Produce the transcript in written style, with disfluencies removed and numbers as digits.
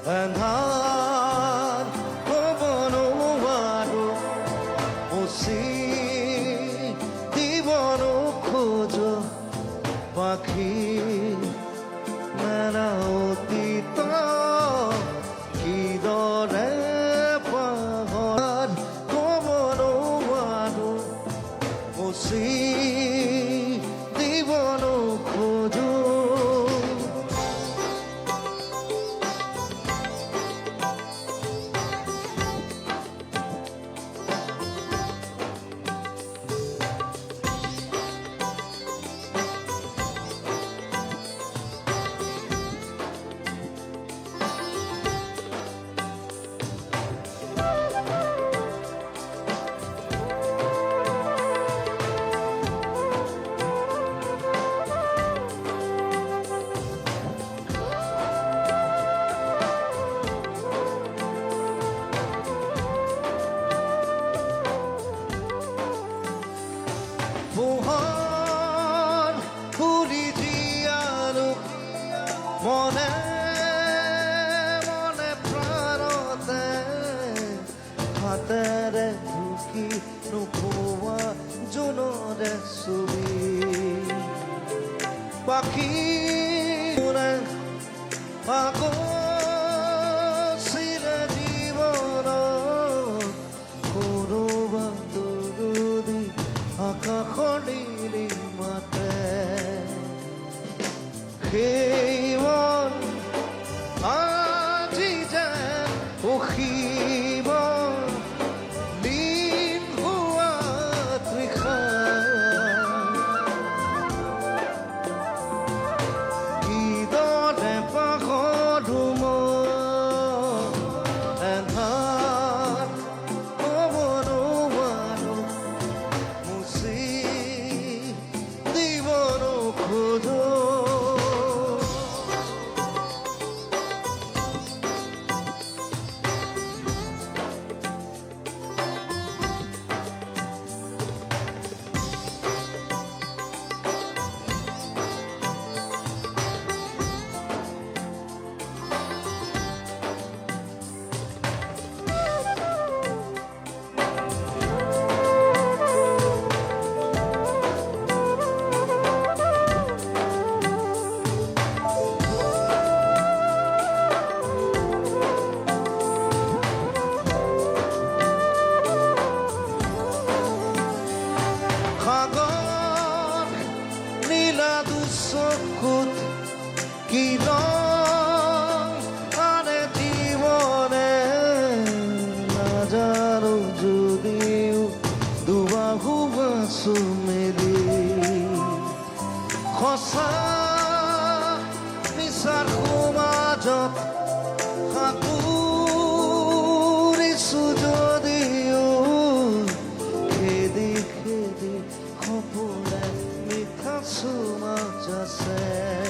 এন্ধাৰ ক'ব নোৱাৰো মুচি দিব নোখোজো পাখি মেৰা অতীত কিদৰে পাহৰ ক'ব নোৱাৰো মুচি দিব নোখোজো পোহৰ ফুৰি জীয়াৰো মনে মনে প্ৰাণতে হাতেৰে ঢুকি নোপোৱা জোনৰে ছবি পাখি আগচিলে জীৱনৰ কোনোবা দুৰুদি আকাশৰ নীলি মাতে সেই মন আজি যেন উশিব লীন হোৱা তৃষাৰ কিদৰে পাহৰো মই এন্ধাৰ ক'ব নোৱাৰো মুচি দিব নোখোজো সাগৰ নীলা দুচকুত কি ৰং আনে জীৱনে নাজানো যদিও দুবাহু বাচো মেলি সঁচা মিছাৰ সমাজত সাঁতুৰিছো যদিও খেদি খেদি সপোনে মিঠা চুমা আছে